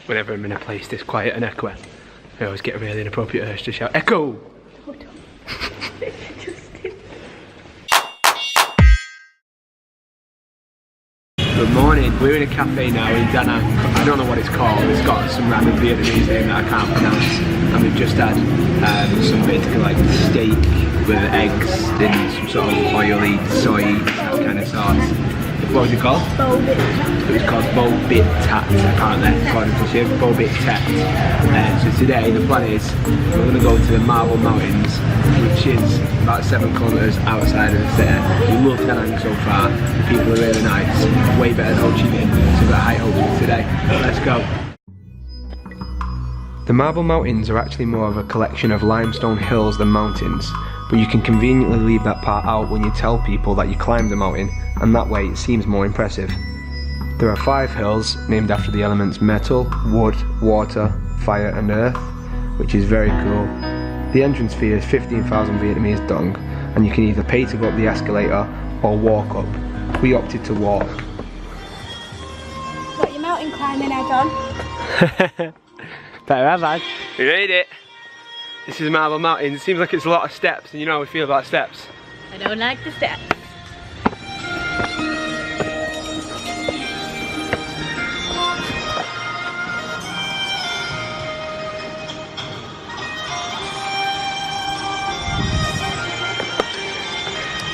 whenever I'm in a place this quiet and echoey, I always get a really inappropriate urge to shout, "Echo!" Good morning, we're in a cafe now in Da Nang. I don't know what it's called, it's got some random Vietnamese name that I can't pronounce. And we've just had some basically like steak with eggs in some sort of oily soy kind of sauce. What was it called? Bo Bit Tat. It was called Bo Bit Tat, apparently, according to Shiv. Bo Bit Tat. So today the plan is we're going to go to the Marble Mountains, which is about 7 kilometres outside of the city. We love Da Nang so far. The people are really nice. Way better than Ho Chi Minh. So we've got high hopes for today. Let's go. The Marble Mountains are actually more of a collection of limestone hills than mountains, but you can conveniently leave that part out when you tell people that you climbed the mountain, and that way it seems more impressive. There are 5 hills named after the elements metal, wood, water, fire and earth, which is very cool. The entrance fee is 15,000 Vietnamese dong, and you can either pay to go up the escalator or walk up. We opted to walk. Got your mountain climbing head on. Better have had. We made it. This is Marble Mountain. It seems like it's a lot of steps, and you know how we feel about steps. I don't like the steps.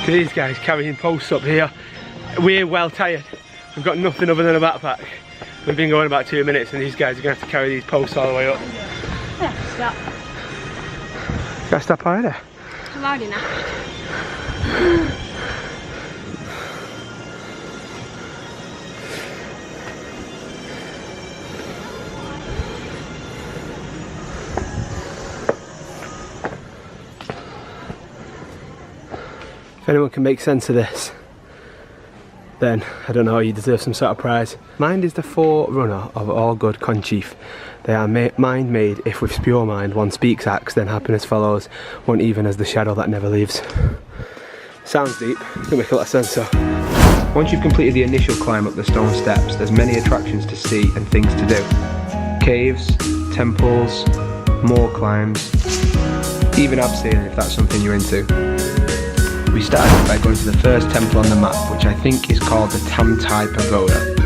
Look at these guys carrying posts up here. We're well tired. We've got nothing other than a backpack. We've been going about 2 minutes and these guys are going to have to carry these posts all the way up. Yeah, stop. Gotta stop already. I'm already now. If anyone can make sense of this, then I don't know, you deserve some sort of prize. Mind is the forerunner of all good conchief. They are mind made if with pure mind one speaks acts, then happiness follows, one even as the shadow that never leaves. Sounds deep, doesn't make a lot of sense though. Once you've completed the initial climb up the stone steps, there's many attractions to see and things to do. Caves, temples, more climbs, even abseiling if that's something you're into. We started by going to the first temple on the map, which I think is called the Tam Tai Pagoda.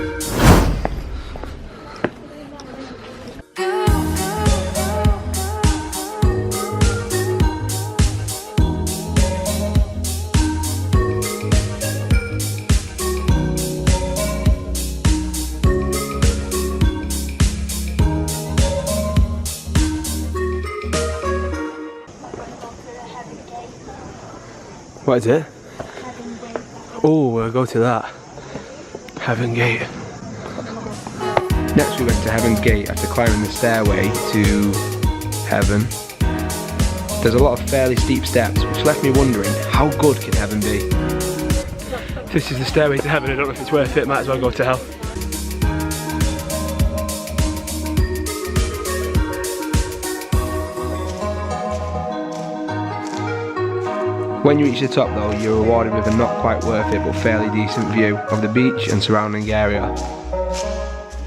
What is it? Oh, we'll go to that. Heaven Gate. Next we went to Heaven's Gate after climbing the stairway to heaven. There's a lot of fairly steep steps, which left me wondering, how good can heaven be? If this is the stairway to heaven, I don't know if it's worth it, might as well go to hell. When you reach the top though, you're rewarded with a not quite worth it but fairly decent view of the beach and surrounding area.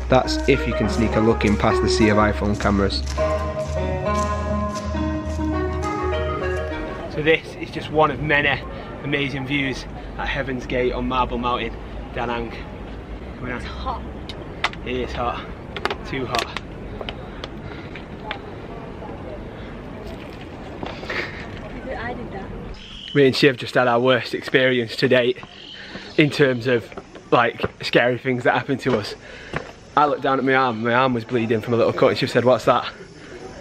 That's if you can sneak a look in past the sea of iPhone cameras. So this is just one of many amazing views at Heaven's Gate on Marble Mountain, Da Nang. It's hot. It is hot, too hot. I did that. Me and Shiv just had our worst experience to date in terms of like scary things that happened to us. I looked down at my arm was bleeding from a little cut and Shiv said, "What's that?"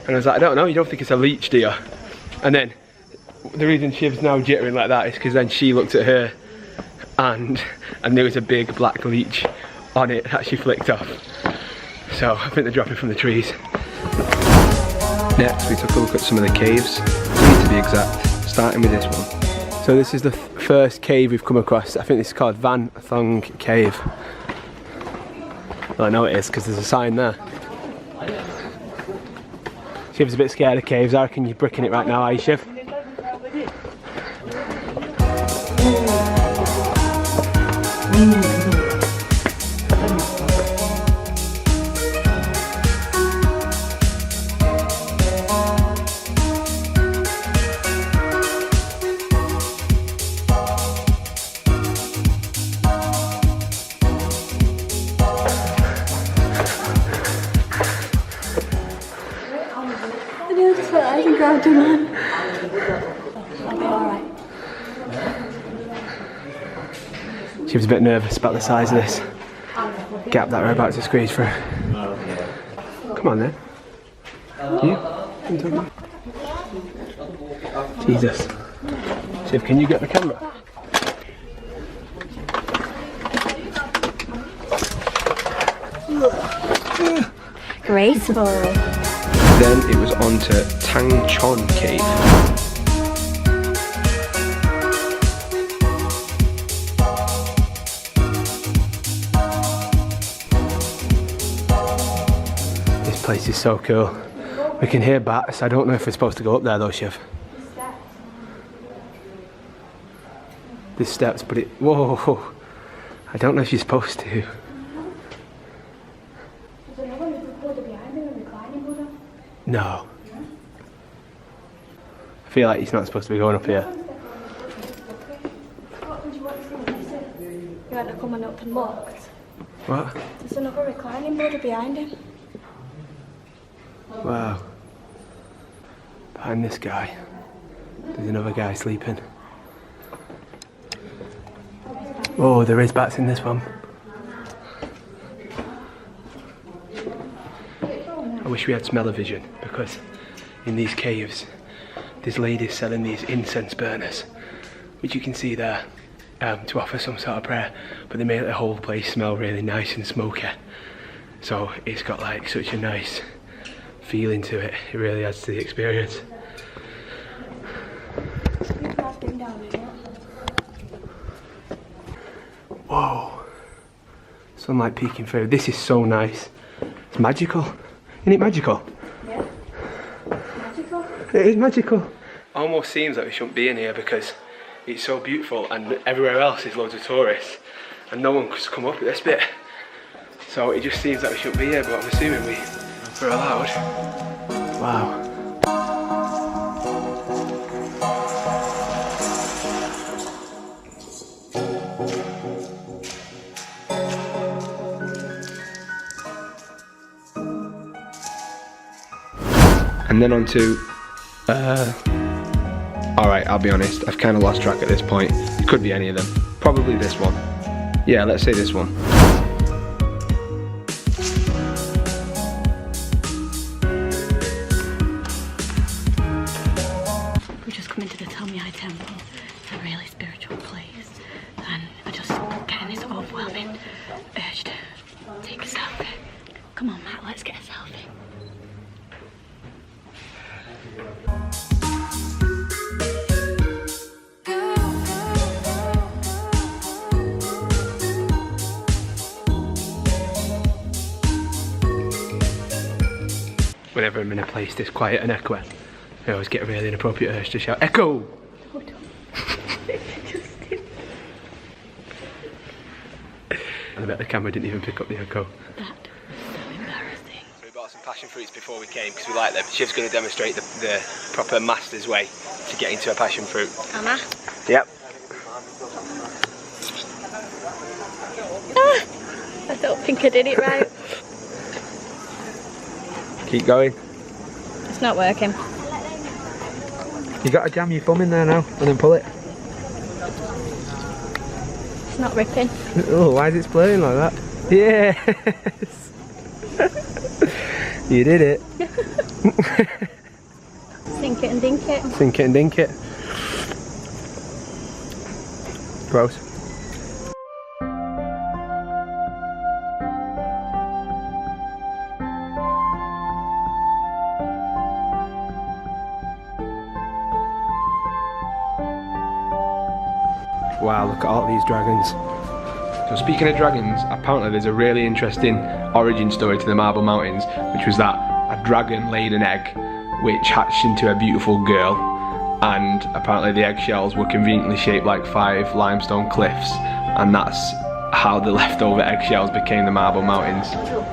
And I was like, "I don't know, you don't think it's a leech, do you?" And then the reason Shiv's now jittering like that is because then she looked at her and there was a big black leech on it that she flicked off. So I think they're dropping from the trees. Next we took a look at some of the caves, 3 to be exact, starting with this one. So this is the first cave we've come across. I think this is called Van Thong Cave. Well, I know it is because there's a sign there. Shiv's a bit scared of caves. I reckon you're bricking it right now, are you, Shiv? I can grab you, man. I'll be alright. She was a bit nervous about the size of this gap that we're about to squeeze through. Come on then. You? Jesus. Shiv, can you get the camera? Graceful. Then it was on to Tang Chon Cave. This place is so cool. We can hear bats. I don't know if we're supposed to go up there though, Shiv. There's steps, but it... Whoa! I don't know if you're supposed to. No. I feel like he's not supposed to be going up here. You want to come on up and look? What? There's another reclining Buddha behind him. Wow. Behind this guy, there's another guy sleeping. Oh, there is bats in this one. I wish we had smell-o-vision, because in these caves there's ladies selling these incense burners, which you can see there, to offer some sort of prayer, but they make the whole place smell really nice and smoky. So it's got like such a nice feeling to it. It really adds to the experience. Whoa, sunlight peeking through. This is so nice. It's magical. Isn't it magical? Yeah. Magical? It is magical. Almost seems like we shouldn't be in here because it's so beautiful and everywhere else is loads of tourists and no one could come up at this bit. So it just seems like we shouldn't be here, but I'm assuming we're allowed. Wow. And then on to, alright, I'll be honest, I've kind of lost track at this point. It could be any of them. Probably this one. Yeah, let's say this one. We just come into the Hanoi temple. It's a really spiritual place. And I just getting this overwhelming urge to take a selfie. Come on, Matt, let's get a selfie. Whenever I'm in a place this quiet and echoey, I always get a really inappropriate urge to shout, "Echo!" And I bet the camera didn't even pick up the echo. That is so embarrassing. So we bought some passion fruits before we came because we like them. Shiv's going to demonstrate the proper master's way to get into a passion fruit. Anna? Yep. I don't think I did it right. Keep going. It's not working. You got to jam your thumb in there now and then pull it. It's not ripping. Oh, why is it spraying like that? Yes! You did it. Sink it and dink it. Sink it and dink it. Gross. Wow, look at all these dragons. So speaking of dragons, apparently there's a really interesting origin story to the Marble Mountains, which was that a dragon laid an egg which hatched into a beautiful girl, and apparently the eggshells were conveniently shaped like 5 limestone cliffs, and that's how the leftover eggshells became the Marble Mountains. So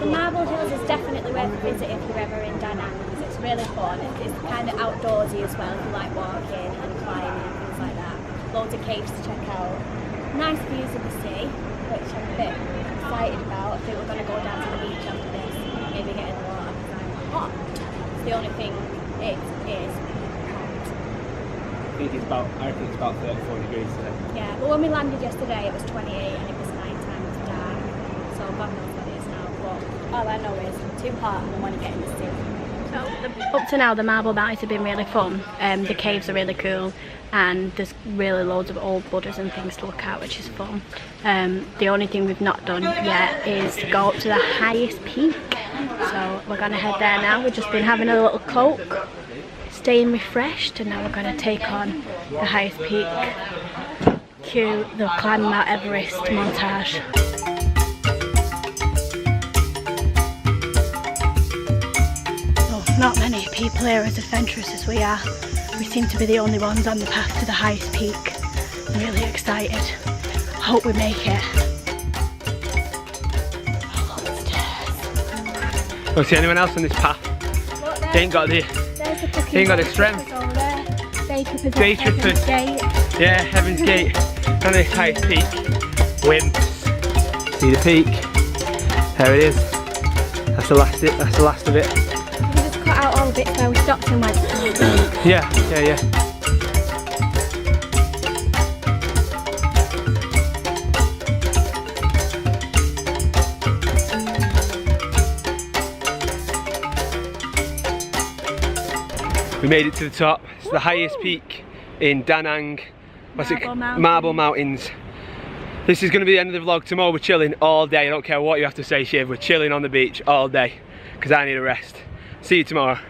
the Marble Hills is definitely worth a visit if you're ever in Da Nang, because it's really fun. It's kind of outdoorsy as well if you like walking and climbing and things like that. Loads of caves to check out. Nice views of the sea, which I'm a bit excited about. I think we're going to go down to the beach after this, maybe get in the water because I'm hot. the only thing it is. I reckon it's about 34 degrees today. Yeah, but when we landed yesterday it was 28 and it was night time, it was dark. So God knows what it is now, but all I know is too hot and I want to get in the sea. So up to now the Marble Mountains have been really fun. The caves are really cool and there's really loads of old Buddhas and things to look at, which is fun. The only thing we've not done yet is go up to the highest peak. So we're going to head there now. We've just been having a little coke, staying refreshed, and now we're going to take on the highest peak. Cue the climb Mount Everest montage. Not many people here as adventurous as we are. We seem to be the only ones on the path to the highest peak. I'm really excited. Hope we make it. Oh, look, stairs. Don't see anyone else on this path. Look, They ain't got the strength. Day trippers. Yeah, Heaven's Gate. On this highest peak. Wimps. See the peak? There it is. That's the last of it. Cut out all the bits where we stopped and went. Yeah. We made it to the top. It's the highest peak in Da Nang. Marble Mountains. This is going to be the end of the vlog. Tomorrow we're chilling all day. I don't care what you have to say, Shiv. We're chilling on the beach all day because I need a rest. See you tomorrow.